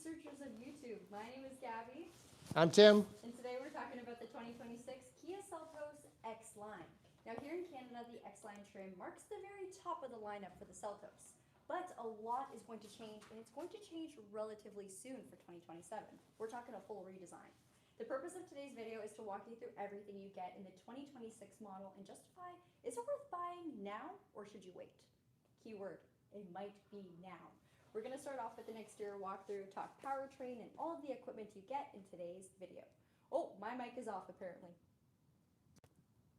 researchers of YouTube. My name is Gabi. I'm Tim. And today we're talking about the 2026 Kia Seltos X-Line. Now here in Canada, the X-Line trim marks the very top of the lineup for the Seltos. But a lot is going to change, and it's going to change relatively soon for 2027. We're talking a full redesign. The purpose of today's video is to walk you through everything you get in the 2026 model and justify, is it worth buying now or should you wait? Keyword, it might be now. We're going to start off with an exterior walkthrough, talk powertrain, and all of the equipment you get in today's video. Oh, my mic is off apparently.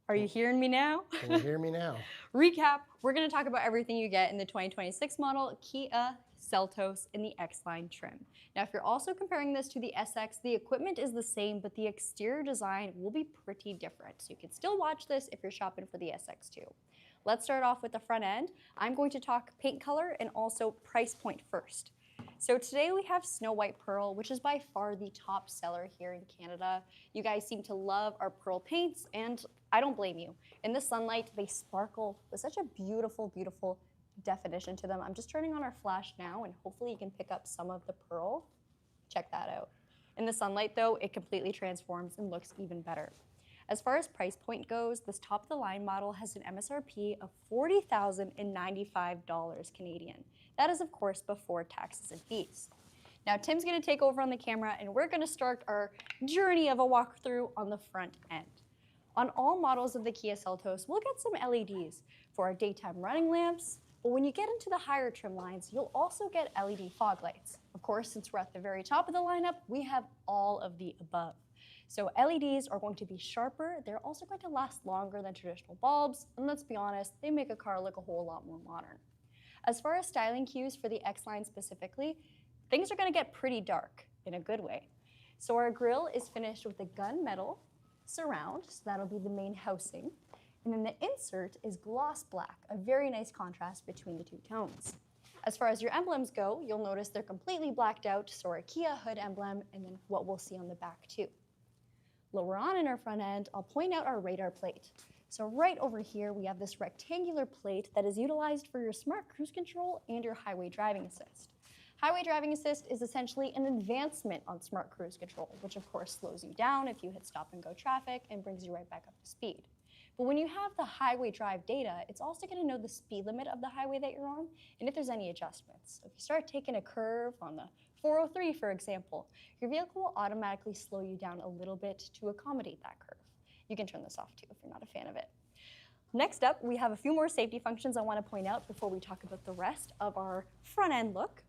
Are you hearing me now? Can you hear me now? Recap, we're going to talk about everything you get in the 2026 model Kia Seltos in the X-Line trim. Now, if you're also comparing this to the SX, the equipment is the same, but the exterior design will be pretty different. So you can still watch this if you're shopping for the SX too. Let's start off with the front end. I'm going to talk paint color and also price point first. So today we have Snow White Pearl, which is by far the top seller here in Canada. You guys seem to love our pearl paints, and I don't blame you. In the sunlight, they sparkle with such a beautiful, beautiful definition to them. I'm just turning on our flash now, and hopefully you can pick up some of the pearl. Check that out. In the sunlight, though, it completely transforms and looks even better. As far as price point goes, this top-of-the-line model has an MSRP of $40,095 Canadian. That is, of course, before taxes and fees. Now, Tim's going to take over on the camera, and we're going to start our journey of a walkthrough on the front end. On all models of the Kia Seltos, we'll get some LEDs for our daytime running lamps, but when you get into the higher trim lines, you'll also get LED fog lights. Of course, since we're at the very top of the lineup, we have all of the above. So LEDs are going to be sharper, they're also going to last longer than traditional bulbs, and let's be honest, they make a car look a whole lot more modern. As far as styling cues for the X-Line specifically, things are going to get pretty dark in a good way. So our grille is finished with a gunmetal surround, so that'll be the main housing, and then the insert is gloss black, a very nice contrast between the two tones. As far as your emblems go, you'll notice they're completely blacked out, so our Kia hood emblem, and then what we'll see on the back too. Lower on in our front end, I'll point out our radar plate. So right over here, we have this rectangular plate that is utilized for your smart cruise control and your highway driving assist. Highway driving assist is essentially an advancement on smart cruise control, which of course slows you down if you hit stop and go traffic and brings you right back up to speed. But when you have the highway drive data, it's also going to know the speed limit of the highway that you're on and if there's any adjustments. So if you start taking a curve on the 403, for example, your vehicle will automatically slow you down a little bit to accommodate that curve. You can turn this off too if you're not a fan of it. Next up, we have a few more safety functions I want to point out before we talk about the rest of our front end look.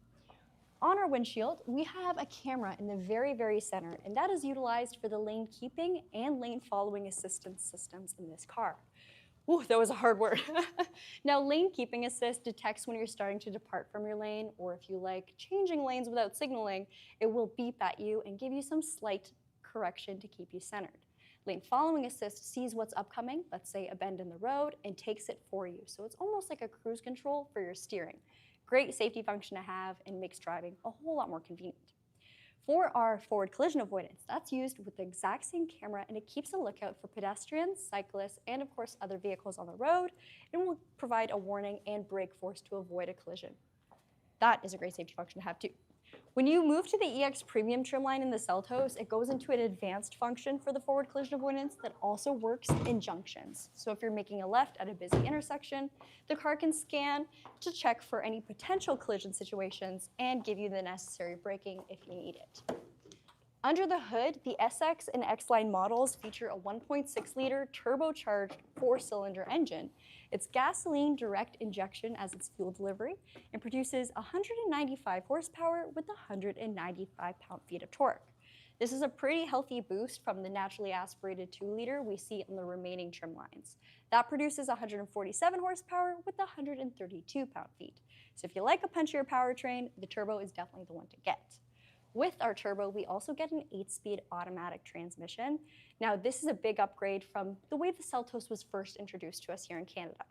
On our windshield, we have a camera in the very, very center, and that is utilized for the lane keeping and lane following assistance systems in this car. Ooh, that was a hard word. Now, lane keeping assist detects when you're starting to depart from your lane, or if you like changing lanes without signaling, it will beep at you and give you some slight correction to keep you centered. Lane following assist sees what's upcoming, let's say a bend in the road, and takes it for you. So it's almost like a cruise control for your steering. Great safety function to have and makes driving a whole lot more convenient. For our forward collision avoidance, that's used with the exact same camera, and it keeps a lookout for pedestrians, cyclists, and of course other vehicles on the road, and will provide a warning and brake force to avoid a collision. That is a great safety function to have too. When you move to the EX Premium trim line in the Seltos, it goes into an advanced function for the forward collision avoidance that also works in junctions. So if you're making a left at a busy intersection, the car can scan to check for any potential collision situations and give you the necessary braking if you need it. Under the hood, the SX and X-Line models feature a 1.6-liter turbocharged 4-cylinder engine. It's gasoline direct injection as its fuel delivery and produces 195 horsepower with 195 pound-feet of torque. This is a pretty healthy boost from the naturally aspirated 2-liter we see in the remaining trim lines. That produces 147 horsepower with 132 pound-feet. So if you like a punchier powertrain, the turbo is definitely the one to get. With our turbo, we also get an 8-speed automatic transmission. Now, this is a big upgrade from the way the Seltos was first introduced to us here in Canada.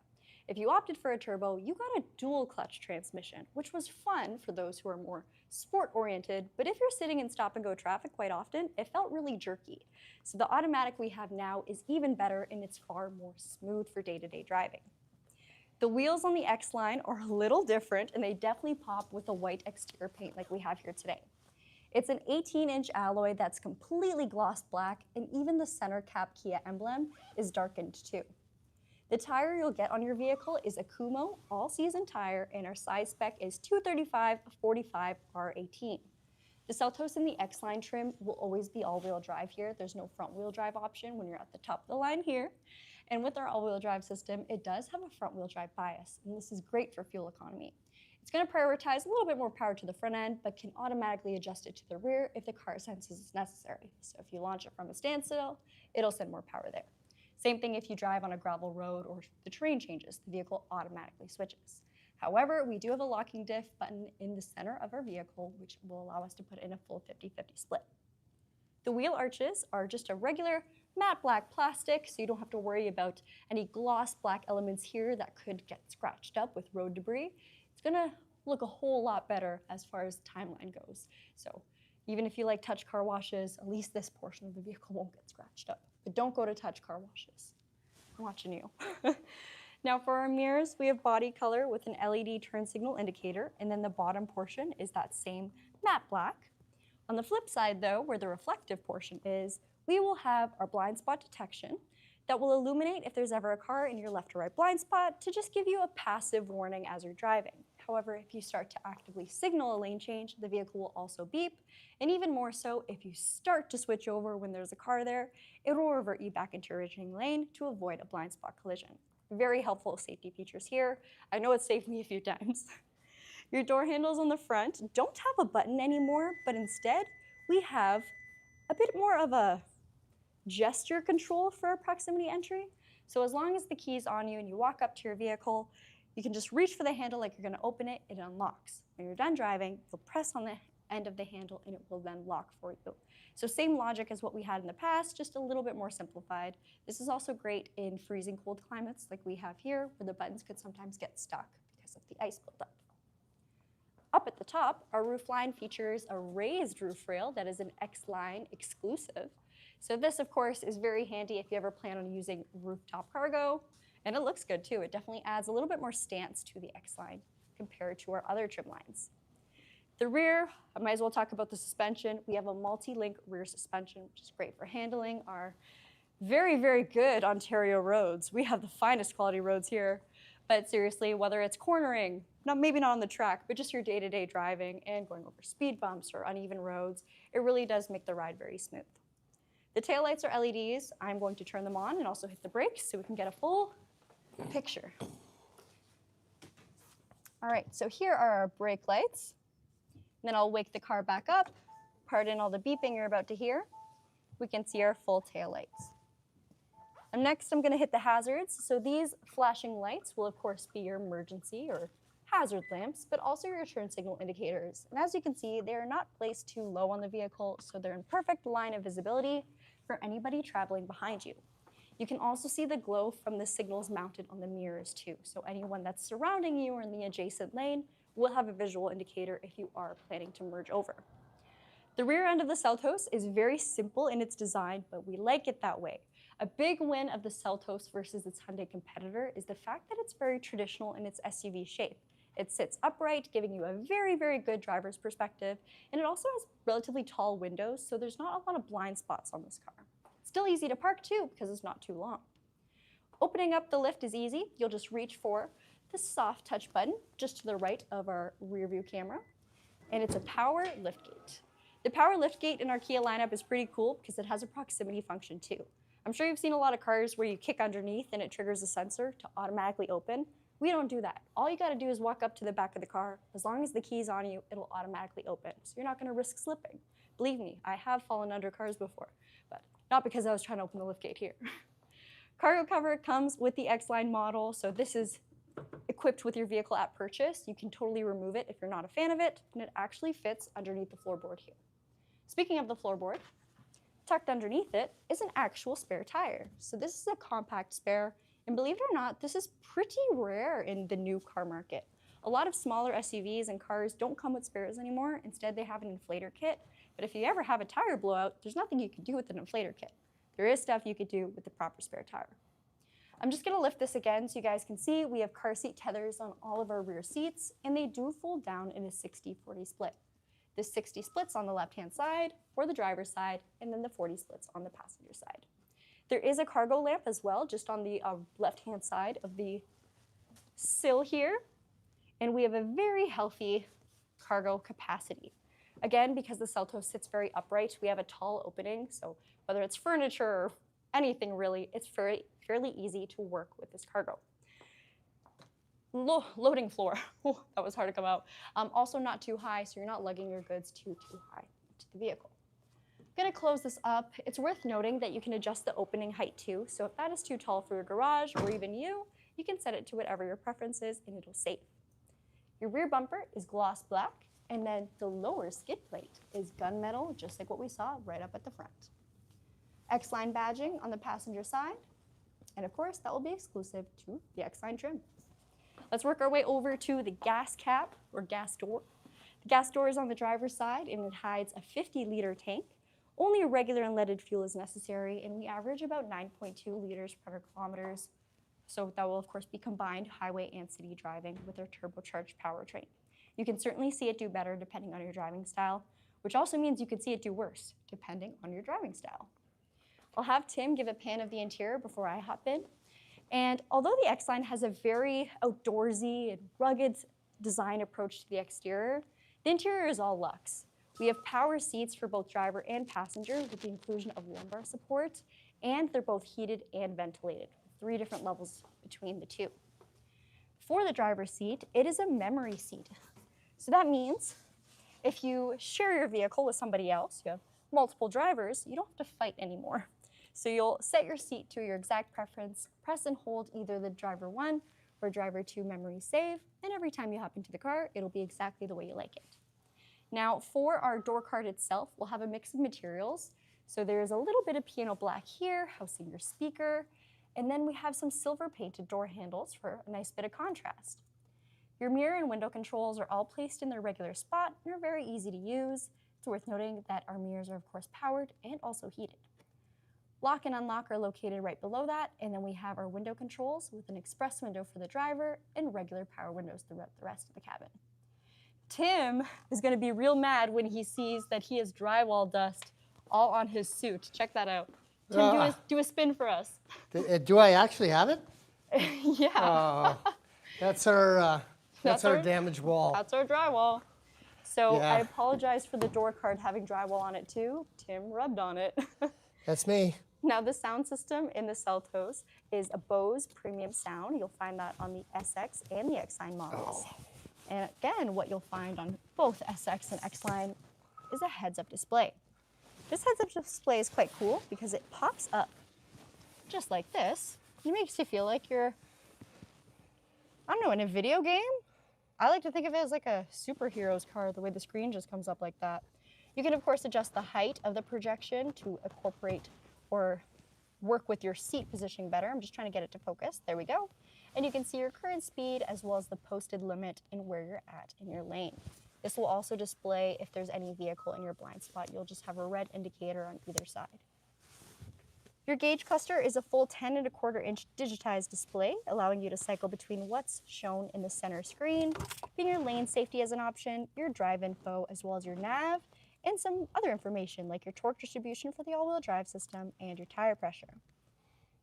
If you opted for a turbo, you got a dual clutch transmission, which was fun for those who are more sport-oriented, but if you're sitting in stop-and-go traffic quite often, it felt really jerky. So the automatic we have now is even better, and it's far more smooth for day-to-day driving. The wheels on the X-Line are a little different, and they definitely pop with the white exterior paint like we have here today. It's an 18-inch alloy that's completely gloss black, and even the center cap Kia emblem is darkened too. The tire you'll get on your vehicle is a Kumo all-season tire, and our size spec is 235/45 R18. The Seltos in the X-Line trim will always be all-wheel drive here. There's no front-wheel drive option when you're at the top of the line here. And with our all-wheel drive system, it does have a front-wheel drive bias, and this is great for fuel economy. It's going to prioritize a little bit more power to the front end, but can automatically adjust it to the rear if the car senses it's necessary. So if you launch it from a standstill, it'll send more power there. Same thing if you drive on a gravel road or the terrain changes, the vehicle automatically switches. However, we do have a locking diff button in the center of our vehicle, which will allow us to put in a full 50-50 split. The wheel arches are just a regular matte black plastic, so you don't have to worry about any gloss black elements here that could get scratched up with road debris. It's gonna look a whole lot better as far as the timeline goes. So even if you like touch car washes, at least this portion of the vehicle won't get scratched up. But don't go to touch car washes. I'm watching you. Now for our mirrors, we have body color with an LED turn signal indicator, and then the bottom portion is that same matte black. On the flip side though, where the reflective portion is, we will have our blind spot detection that will illuminate if there's ever a car in your left or right blind spot to just give you a passive warning as you're driving. However, if you start to actively signal a lane change, the vehicle will also beep, and even more so, if you start to switch over when there's a car there, it will revert you back into your originating lane to avoid a blind spot collision. Very helpful safety features here. I know it's saved me a few times. Your door handles on the front don't have a button anymore, but instead we have a bit more of a gesture control for our proximity entry. So as long as the key's on you and you walk up to your vehicle, you can just reach for the handle like you're gonna open it, it unlocks. When you're done driving, you'll press on the end of the handle and it will then lock for you. So same logic as what we had in the past, just a little bit more simplified. This is also great in freezing cold climates like we have here, where the buttons could sometimes get stuck because of the ice buildup. Up at the top, our roofline features a raised roof rail that is an X-Line exclusive. So this, of course, is very handy if you ever plan on using rooftop cargo, and it looks good too. It definitely adds a little bit more stance to the X-Line compared to our other trim lines. The rear, I might as well talk about the suspension. We have a multi-link rear suspension, which is great for handling our very, very good Ontario roads. We have the finest quality roads here, but seriously, whether it's cornering, maybe not on the track, but just your day-to-day driving and going over speed bumps or uneven roads, it really does make the ride very smooth. The taillights are LEDs. I'm going to turn them on and also hit the brakes so we can get a full picture. All right, so here are our brake lights. Then I'll wake the car back up. Pardon all the beeping you're about to hear. We can see our full tail lights. And next, I'm going to hit the hazards. So these flashing lights will, of course, be your emergency or hazard lamps, but also your turn signal indicators. And as you can see, they are not placed too low on the vehicle, so they're in perfect line of visibility for anybody traveling behind you. You can also see the glow from the signals mounted on the mirrors too. So anyone that's surrounding you or in the adjacent lane will have a visual indicator if you are planning to merge over. The rear end of the Seltos is very simple in its design, but we like it that way. A big win of the Seltos versus its Hyundai competitor is the fact that it's very traditional in its SUV shape. It sits upright, giving you a very, very good driver's perspective, and it also has relatively tall windows, so there's not a lot of blind spots on this car. Still easy to park too, because it's not too long. Opening up the lift is easy. You'll just reach for the soft touch button just to the right of our rear view camera, and it's a power liftgate. The power liftgate in our Kia lineup is pretty cool because it has a proximity function too. I'm sure you've seen a lot of cars where you kick underneath and it triggers a sensor to automatically open. We don't do that. All you gotta do is walk up to the back of the car. As long as the key's on you, it'll automatically open. So you're not gonna risk slipping. Believe me, I have fallen under cars before, but not because I was trying to open the liftgate here. Cargo cover comes with the X-Line model, so this is equipped with your vehicle at purchase. You can totally remove it if you're not a fan of it, and it actually fits underneath the floorboard here. Speaking of the floorboard, tucked underneath it is an actual spare tire. So this is a compact spare, and believe it or not, this is pretty rare in the new car market. A lot of smaller SUVs and cars don't come with spares anymore. Instead, they have an inflator kit. But if you ever have a tire blowout, there's nothing you can do with an inflator kit. There is stuff you could do with the proper spare tire. I'm just gonna lift this again so you guys can see we have car seat tethers on all of our rear seats, and they do fold down in a 60-40 split. the 60 splits on the left-hand side for the driver's side, and then the 40 splits on the passenger side. There is a cargo lamp as well, just on the left-hand side of the sill here, and we have a very healthy cargo capacity. Again, because the Seltos sits very upright, we have a tall opening, so whether it's furniture or anything really, it's fairly easy to work with this cargo. Loading floor, that was hard to come out. Also not too high, so you're not lugging your goods too high into the vehicle. I'm gonna close this up. It's worth noting that you can adjust the opening height too, so if that is too tall for your garage or even you can set it to whatever your preference is and it'll save. Your rear bumper is gloss black, and then the lower skid plate is gunmetal, just like what we saw right up at the front. X-Line badging on the passenger side, and of course that will be exclusive to the X-Line trim. Let's work our way over to the gas cap or gas door. The gas door is on the driver's side and it hides a 50-liter tank. Only regular unleaded fuel is necessary, and we average about 9.2 liters per kilometers. So that will of course be combined highway and city driving with our turbocharged powertrain. You can certainly see it do better depending on your driving style, which also means you could see it do worse depending on your driving style. I'll have Tim give a pan of the interior before I hop in. And although the X-Line has a very outdoorsy and rugged design approach to the exterior, the interior is all luxe. We have power seats for both driver and passenger with the inclusion of lumbar support, and they're both heated and ventilated, 3 different levels between the two. For the driver's seat, it is a memory seat. So that means if you share your vehicle with somebody else, you have multiple drivers, you don't have to fight anymore. So you'll set your seat to your exact preference, press and hold either the driver 1 or driver 2 memory save, and every time you hop into the car, it'll be exactly the way you like it. Now for our door card itself, we'll have a mix of materials. So there's a little bit of piano black here, housing your speaker, and then we have some silver painted door handles for a nice bit of contrast. Your mirror and window controls are all placed in their regular spot and are very easy to use. It's worth noting that our mirrors are of course powered and also heated. Lock and unlock are located right below that, and then we have our window controls with an express window for the driver and regular power windows throughout the rest of the cabin. Tim is going to be real mad when he sees that he has drywall dust all on his suit. Check that out. Tim, do a spin for us. Do I actually have it? Yeah. That's our damaged wall. That's our drywall. So Yeah. I apologize for the door card having drywall on it too. Tim rubbed on it. That's me. Now the sound system in the Seltos is a Bose premium sound. You'll find that on the SX and the X-Line models. And again, what you'll find on both SX and X-Line is a heads-up display. This heads-up display is quite cool because it pops up just like this. It makes you feel like you're, I don't know, in a video game? I like to think of it as like a superhero's car, the way the screen just comes up like that. You can of course adjust the height of the projection to incorporate or work with your seat positioning better. I'm just trying to get it to focus. There we go. And you can see your current speed as well as the posted limit and where you're at in your lane. This will also display if there's any vehicle in your blind spot. You'll just have a red indicator on either side. Your gauge cluster is a full 10.25-inch digitized display, allowing you to cycle between what's shown in the center screen, being your lane safety as an option, your drive info, as well as your nav, and some other information like your torque distribution for the all-wheel drive system and your tire pressure.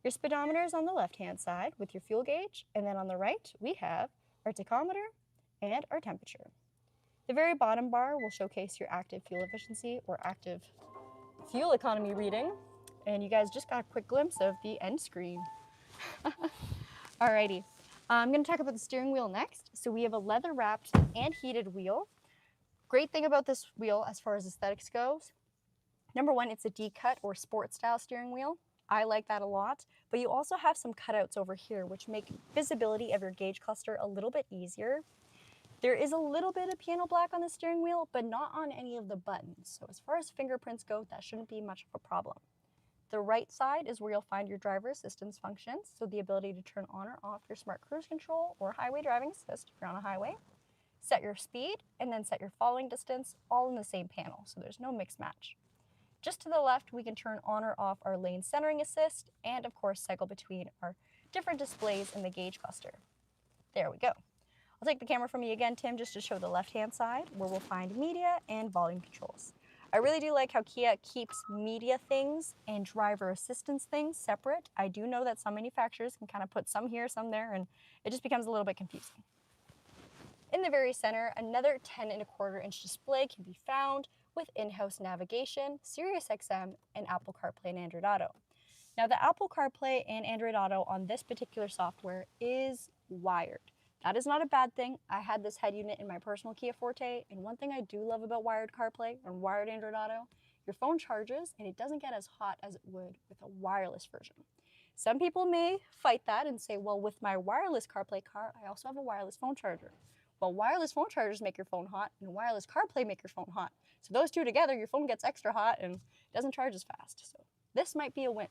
Your speedometer is on the left-hand side with your fuel gauge, and then on the right, we have our tachometer and our temperature. The very bottom bar will showcase your active fuel efficiency or active fuel economy reading, and you guys just got a quick glimpse of the end screen. Alrighty, I'm gonna talk about the steering wheel next. So we have a leather-wrapped and heated wheel. Great thing about this wheel as far as aesthetics goes, number one, it's a D-cut or sport style steering wheel. I like that a lot, but you also have some cutouts over here which make visibility of your gauge cluster a little bit easier. There is a little bit of piano black on the steering wheel, but not on any of the buttons. So as far as fingerprints go, that shouldn't be much of a problem. The right side is where you'll find your driver assistance functions, so the ability to turn on or off your smart cruise control or highway driving assist if you're on a highway, set your speed, and then set your following distance, all in the same panel, so there's no mix match. Just to the left, we can turn on or off our lane centering assist, and of course cycle between our different displays in the gauge cluster. There we go. I'll take the camera from you again, Tim, just to show the left-hand side where we'll find media and volume controls. I really do like how Kia keeps media things and driver assistance things separate. I do know that some manufacturers can kind of put some here, some there, and it just becomes a little bit confusing. In the very center, another 10.25-inch display can be found with in-house navigation, Sirius XM, and Apple CarPlay and Android Auto. Now, the Apple CarPlay and Android Auto on this particular software is wired. That is not a bad thing. I had this head unit in my personal Kia Forte, and one thing I do love about wired CarPlay and wired Android Auto, your phone charges and it doesn't get as hot as it would with a wireless version. Some people may fight that and say, well, with my wireless CarPlay car, I also have a wireless phone charger. Well, wireless phone chargers make your phone hot, and wireless CarPlay make your phone hot. So those two together, your phone gets extra hot and doesn't charge as fast. So this might be a win.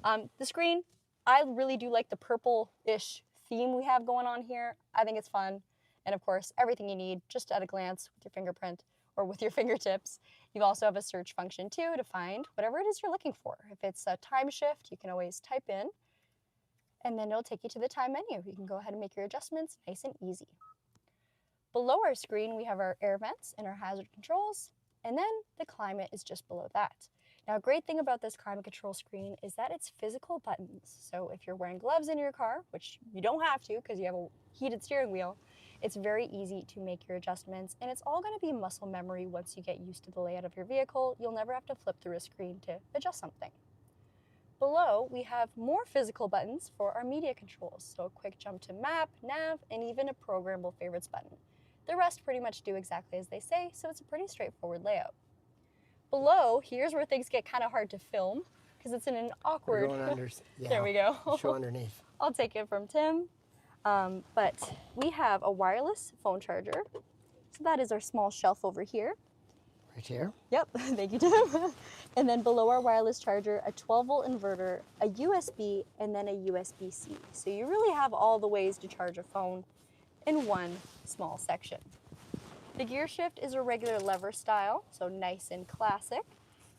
The screen, I really do like the purple-ish theme we have going on here. I think it's fun. And of course, everything you need just at a glance with your fingerprint or with your fingertips. You also have a search function too to find whatever it is you're looking for. If it's a time shift, you can always type in, and then it'll take you to the time menu. You can go ahead and make your adjustments nice and easy. Below our screen, we have our air vents and our hazard controls, and then the climate is just below that. Now, a great thing about this climate control screen is that it's physical buttons. So if you're wearing gloves in your car, which you don't have to because you have a heated steering wheel, it's very easy to make your adjustments, and it's all going to be muscle memory once you get used to the layout of your vehicle. You'll never have to flip through a screen to adjust something. Below, we have more physical buttons for our media controls. So a quick jump to map, nav, and even a programmable favorites button. The rest pretty much do exactly as they say, so it's a pretty straightforward layout. Below, here's where things get kind of hard to film because it's in an awkward... Yeah, there we go. show underneath. I'll take it from Tim. But we have a wireless phone charger. So that is our small shelf over here. Right here? Yep, thank you, Tim. And then below our wireless charger, a 12-volt inverter, a USB, and then a USB-C. So you really have all the ways to charge a phone in one small section. The gear shift is a regular lever style, so nice and classic.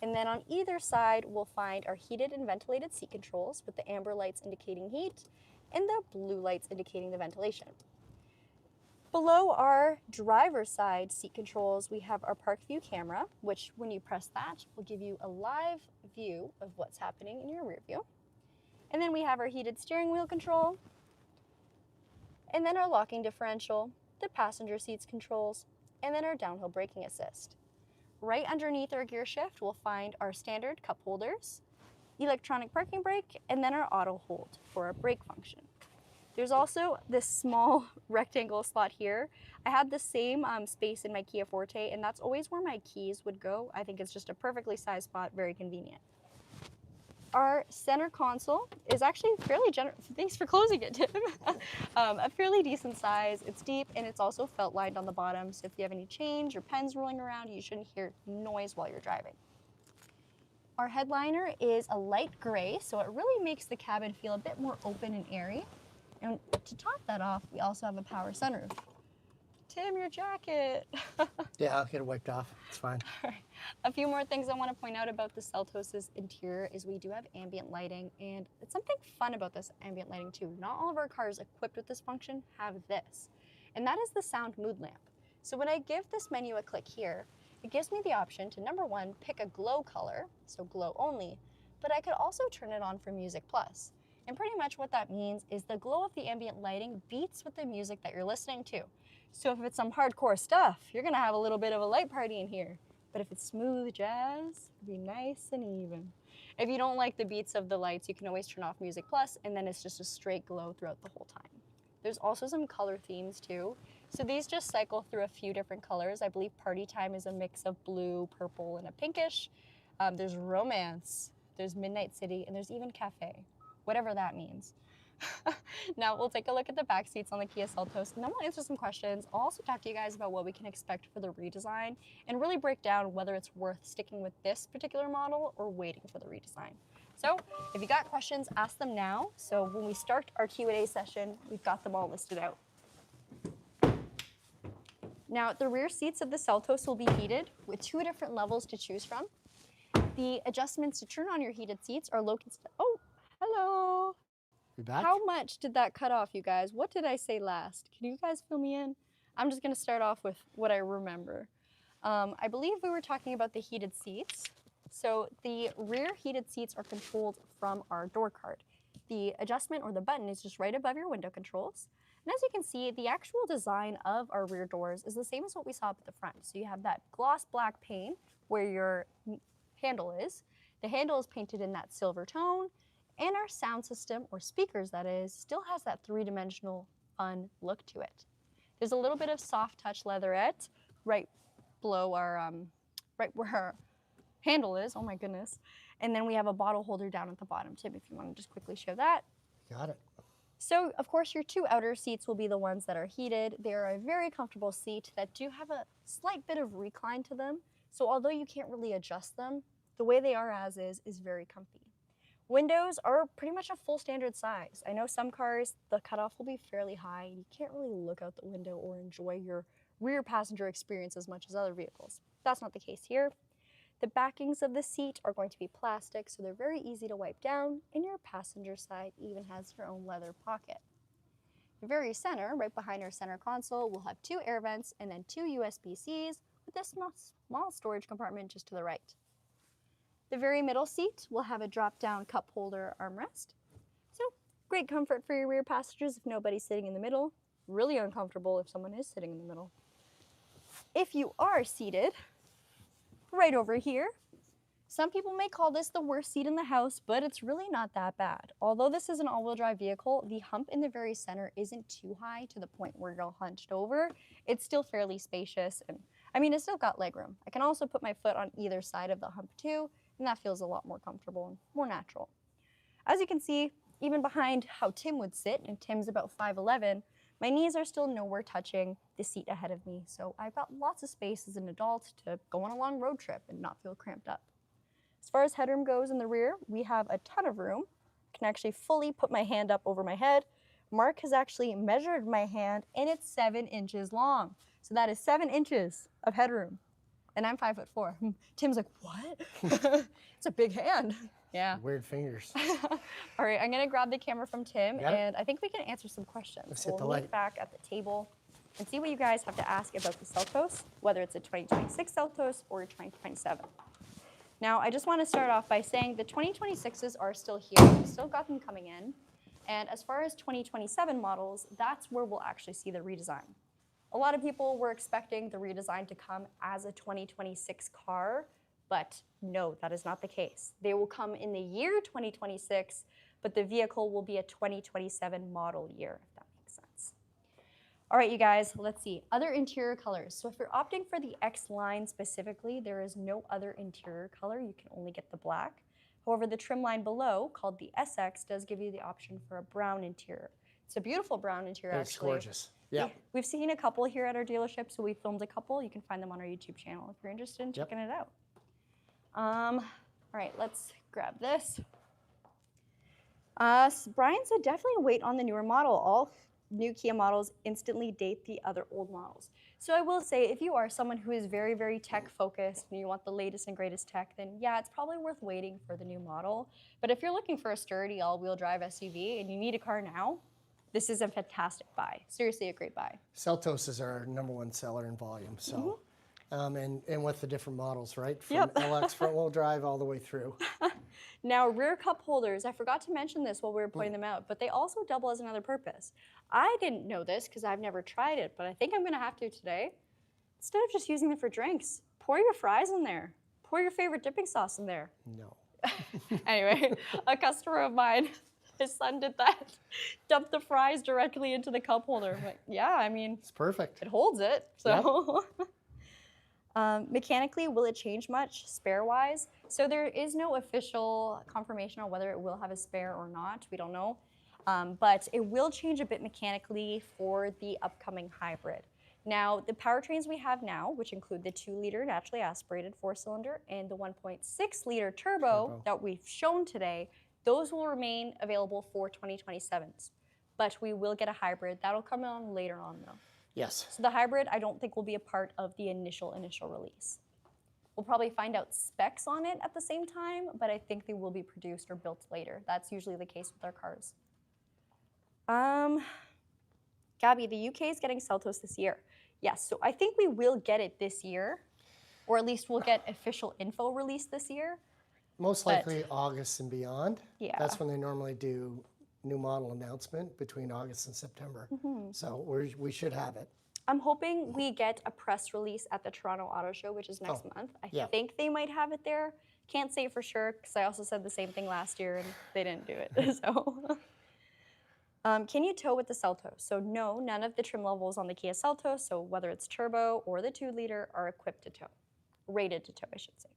And then on either side, we'll find our heated and ventilated seat controls with the amber lights indicating heat and the blue lights indicating the ventilation. Below our driver's side seat controls, we have our park view camera, which when you press that, will give you a live view of what's happening in your rear view. And then we have our heated steering wheel control, and then our locking differential, the passenger seats controls, and then our downhill braking assist. Right underneath our gear shift, we'll find our standard cup holders, electronic parking brake, and then our auto hold for our brake function. There's also this small rectangle slot here. I had the same space in my Kia Forte, and that's always where my keys would go. I think it's just a perfectly sized spot, very convenient. Our center console is actually fairly generous. Thanks for closing it, Tim. A fairly decent size. It's deep, and it's also felt lined on the bottom, so if you have any change or pens rolling around, you shouldn't hear noise while you're driving. Our headliner is a light gray, so it really makes the cabin feel a bit more open and airy. And to top that off, we also have a power sunroof. Tim, your jacket. Yeah, I'll get it wiped off. It's fine. All right. A few more things I want to point out about the Seltos' interior is we do have ambient lighting, and it's something fun about this ambient lighting too. Not all of our cars equipped with this function have this, and that is the sound mood lamp. So when I give this menu a click here, it gives me the option to, number one, pick a glow color, so glow only, but I could also turn it on for Music Plus. And pretty much what that means is the glow of the ambient lighting beats with the music that you're listening to. So if it's some hardcore stuff, you're gonna have a little bit of a light party in here. But if it's smooth jazz, it'll be nice and even. If you don't like the beats of the lights, you can always turn off Music Plus, and then it's just a straight glow throughout the whole time. There's also some color themes too. So these just cycle through a few different colors. I believe Party Time is a mix of blue, purple, and a pinkish. There's Romance, there's Midnight City, and there's even Cafe, whatever that means. Now we'll take a look at the back seats on the Kia Seltos, and then we'll answer some questions. I'll also talk to you guys about what we can expect for the redesign and really break down whether it's worth sticking with this particular model or waiting for the redesign. So if you got questions, ask them now. So when we start our Q&A session, we've got them all listed out. Now the rear seats of the Seltos will be heated with 2 different levels to choose from. The adjustments to turn on your heated seats are located. Oh, hello. We back? How much did that cut off, you guys? What did I say last? Can you guys fill me in? I'm just gonna start off with what I remember. I believe we were talking about the heated seats. So the rear heated seats are controlled from our door card. The adjustment or the button is just right above your window controls. And as you can see, the actual design of our rear doors is the same as what we saw up at the front. So you have that gloss black paint where your handle is. The handle is painted in that silver tone, and our sound system, or speakers that is, still has that three-dimensional fun look to it. There's a little bit of soft touch leatherette right below our, right where our handle is, oh my goodness. And then we have a bottle holder down at the bottom. Tim, if you want to just quickly show that. Got it. So, of course, your two outer seats will be the ones that are heated. They are a very comfortable seat that do have a slight bit of recline to them. So although you can't really adjust them, the way they are as is very comfy. Windows are pretty much a full standard size. I know some cars, the cutoff will be fairly high and you can't really look out the window or enjoy your rear passenger experience as much as other vehicles. That's not the case here. The backings of the seat are going to be plastic, so they're very easy to wipe down, and your passenger side even has your own leather pocket. The very center, right behind our center console, will have two air vents and then two USB-Cs with a small storage compartment just to the right. The very middle seat will have a drop-down cup holder armrest. So great comfort for your rear passengers if nobody's sitting in the middle. Really uncomfortable if someone is sitting in the middle. If you are seated right over here, some people may call this the worst seat in the house, but it's really not that bad. Although this is an all-wheel drive vehicle, the hump in the very center isn't too high to the point where you're hunched over. It's still fairly spacious, and I mean, it's still got legroom. I can also put my foot on either side of the hump too, and that feels a lot more comfortable and more natural. As you can see, even behind how Tim would sit, and Tim's about 5'11", my knees are still nowhere touching the seat ahead of me, so I've got lots of space as an adult to go on a long road trip and not feel cramped up. As far as headroom goes in the rear, we have a ton of room. I can actually fully put my hand up over my head. Mark has actually measured my hand, and it's 7 inches long. So that is 7 inches of headroom. And I'm 5'4". Tim's like, what? It's a big hand. Yeah. Weird fingers. All right, I'm gonna grab the camera from Tim, and I think we can answer some questions. Let's hit the We'll light. meet back at the table and see what you guys have to ask about the Seltos, whether it's a 2026 Seltos or a 2027. Now, I just want to start off by saying the 2026s are still here. We've still got them coming in. And as far as 2027 models, that's where we'll actually see the redesign. A lot of people were expecting the redesign to come as a 2026 car, but no, that is not the case. They will come in the year 2026, but the vehicle will be a 2027 model year, if that makes sense. All right, you guys, let's see. Other interior colors. So if you're opting for the X line specifically, there is no other interior color. You can only get the black. However, the trim line below, called the SX, does give you the option for a brown interior. It's a beautiful brown interior, It's actually. gorgeous. Yeah. We've seen a couple here at our dealership, so we filmed a couple. You can find them on our YouTube channel if you're interested in checking it out. All right, let's grab this. Brian said definitely wait on the newer model. All new Kia models instantly date the other old models. So I will say, if you are someone who is very, very tech focused and you want the latest and greatest tech, then yeah, it's probably worth waiting for the new model. But if you're looking for a sturdy all-wheel drive SUV and you need a car now, this is a fantastic buy. Seriously, a great buy. Seltos is our #1 seller in volume. So, and with the different models, right? From Yep. LX front-wheel drive all the way through. Now, rear cup holders, I forgot to mention this while we were pointing them out, but they also double as another purpose. I didn't know this because I've never tried it, but I think I'm gonna have to today. Instead of just using them for drinks, pour your fries in there. Pour your favorite dipping sauce in there. No. Anyway, a customer of mine, his son did that. Dumped the fries directly into the cup holder. I'm like, yeah, I mean, It's perfect. it holds it, so. Mechanically, will it change much spare-wise? So there is no official confirmation on whether it will have a spare or not. We don't know. But it will change a bit mechanically for the upcoming hybrid. Now, the powertrains we have now, which include the 2-liter naturally aspirated 4-cylinder and the 1.6-liter turbo that we've shown today, those will remain available for 2027s. But we will get a hybrid. That'll come on later on, though. Yes. So the hybrid, I don't think will be a part of the initial release. We'll probably find out specs on it at the same time, but I think they will be produced or built later. That's usually the case with our cars. Gabi, the UK is getting Seltos this year. Yes, so I think we will get it this year, or at least we'll get official info released this year. Most likely August and beyond. Yeah. That's when they normally do new model announcement between August and September. So we should have it. I'm hoping we get a press release at the Toronto Auto Show, which is next month. I think they might have it there. Can't say for sure, because I also said the same thing last year and they didn't do it. So, can you tow with the Seltos? So no, none of the trim levels on the Kia Seltos, so whether it's turbo or the 2-liter, are equipped to tow. Rated to tow, I should say.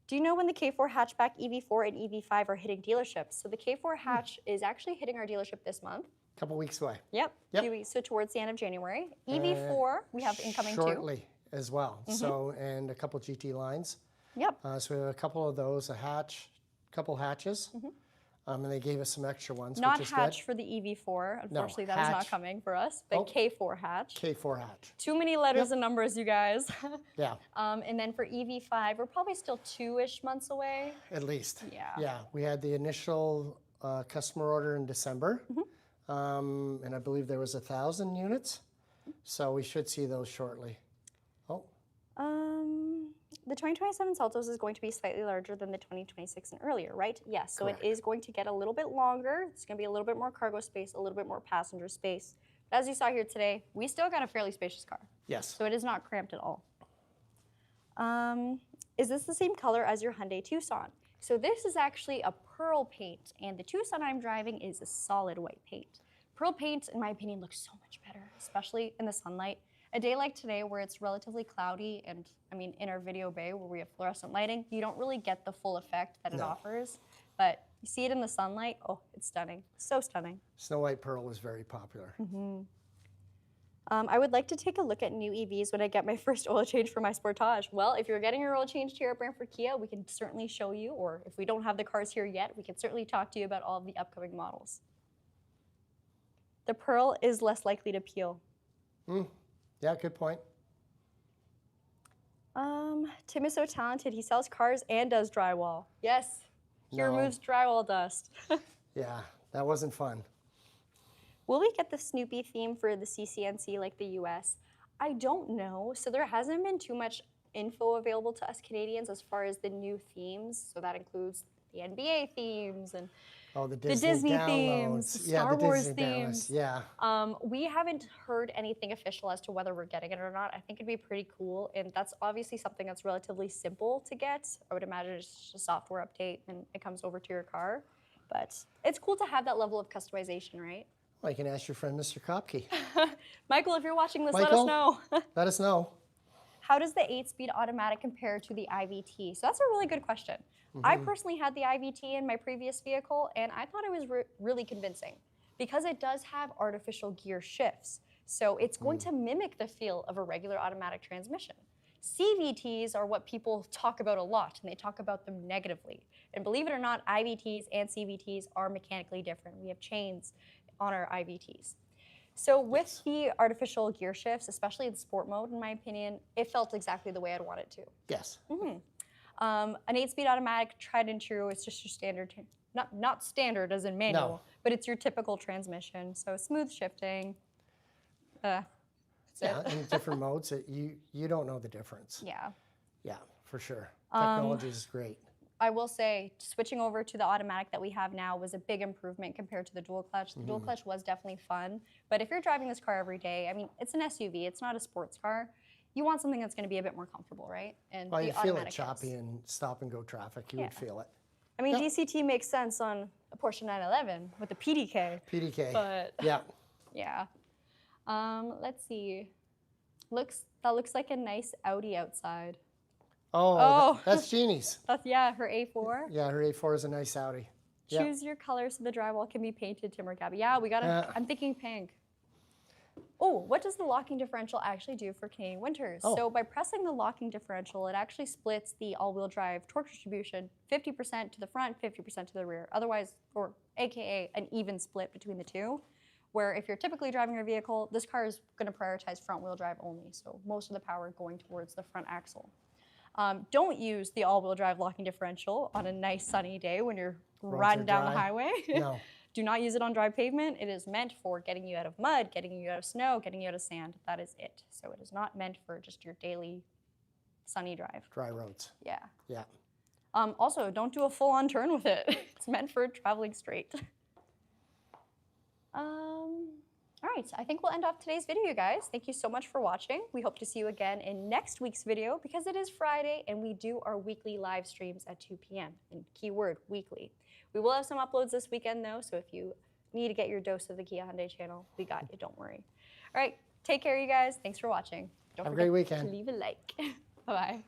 Do you know when the K4 hatchback EV4 and EV5 are hitting dealerships? So the K4 hatch is actually hitting our dealership this month. A couple weeks away. Yep. 2 weeks, so towards the end of January. EV4, we have incoming shortly as well. So, and a couple GT lines. Yep. So we have a couple of those, couple hatches. And they gave us some extra ones, Not which is hatch good. for the EV4. Unfortunately, No, that is not hatch. coming for us. But K4 hatch. K4 hatch. Too many letters and numbers, you guys. Yeah. And then for EV5, we're probably still 2-ish months away. At least. Yeah. Yeah. We had the initial customer order in December. And I believe there was 1,000 units. So we should see those shortly. Oh. The 2027 Seltos is going to be slightly larger than the 2026 and earlier, right? Yes, so Correct. it is going to get a little bit longer. It's going to be a little bit more cargo space, a little bit more passenger space. But as you saw here today, we still got a fairly spacious car. Yes. So it is not cramped at all. Is this the same color as your Hyundai Tucson? So this is actually a pearl paint, and the Tucson I'm driving is a solid white paint. Pearl paint, in my opinion, looks so much better, especially in the sunlight. A day like today where it's relatively cloudy, and I mean in our video bay where we have fluorescent lighting, you don't really get the full effect that it offers. But you see it in the sunlight, oh, it's stunning. So stunning. Snow White Pearl was very popular. I would like to take a look at new EVs when I get my first oil change for my Sportage. Well, if you're getting your oil changed here at Brantford Kia, we can certainly show you, or if we don't have the cars here yet, we can certainly talk to you about all of the upcoming models. The pearl is less likely to peel. Yeah, good point. Tim is so talented. He sells cars and does drywall. Yes, he No. removes drywall dust. Yeah, that wasn't fun. Will we get the Snoopy theme for the CCNC like the US? I don't know. So there hasn't been too much info available to us Canadians as far as the new themes. So that includes the NBA themes and Oh, the Disney downloads. themes, the Yeah, Star the Wars Disney downloads. themes. Yeah. We haven't heard anything official as to whether we're getting it or not. I think it'd be pretty cool, and that's obviously something that's relatively simple to get. I would imagine it's just a software update and it comes over to your car. But it's cool to have that level of customization, right? Well, you can ask your friend, Mr. Kopke. Michael, if you're watching this, let us Michael? know. Let us know. How does the 8-speed automatic compare to the IVT? So that's a really good question. I personally had the IVT in my previous vehicle, and I thought it was really convincing because it does have artificial gear shifts. So it's going to mimic the feel of a regular automatic transmission. CVTs are what people talk about a lot, and they talk about them negatively. And believe it or not, IVTs and CVTs are mechanically different. We have chains on our IVTs. So with the artificial gear shifts, especially in sport mode, in my opinion, it felt exactly the way I'd want it to. Yes. An 8-speed automatic, tried and true, it's just your standard, not standard as in manual, but it's your typical transmission. So smooth shifting. That's it. In different modes, that you don't know the difference. Yeah. Yeah, for sure. Technology is great. I will say, switching over to the automatic that we have now was a big improvement compared to the dual clutch. The dual clutch was definitely fun, but if you're driving this car every day, I mean, it's an SUV, it's not a sports car. You want something that's going to be a bit more comfortable, right? And Well, the you feel it automatic choppy is. and stop and go traffic. You would feel it. I mean, DCT makes sense on a Porsche 911 with the PDK. PDK. But yeah. yeah. Let's see. That looks like a nice Audi outside. Oh, that's Jeannie's. That's, yeah, her A4. Yeah, her A4 is a nice Audi. Yeah. Choose your color so the drywall can be painted, Tim or Gabi. Yeah, we got to, I'm thinking pink. Oh, what does the locking differential actually do for Canadian winters? Oh. So by pressing the locking differential, it actually splits the all-wheel drive torque distribution 50% to the front, 50% to the rear. Otherwise, or AKA an even split between the two, where if you're typically driving your vehicle, this car is going to prioritize front-wheel drive only. So most of the power going towards the front axle. Don't use the all-wheel drive locking differential on a nice sunny day when you're riding down the highway. No. Do not use it on dry pavement. It is meant for getting you out of mud, getting you out of snow, getting you out of sand. That is it. So it is not meant for just your daily sunny drive. Dry roads. Yeah. Yeah. Also, don't do a full-on turn with it. It's meant for traveling straight. All right, I think we'll end off today's video, you guys. Thank you so much for watching. We hope to see you again in next week's video because it is Friday and we do our weekly live streams at 2 p.m. And keyword, weekly. We will have some uploads this weekend though, so if you need to get your dose of the Kia Hyundai channel, we got you, don't worry. All right, take care, you guys. Thanks for watching. Don't Have a forget great weekend. to leave a like. Bye-bye.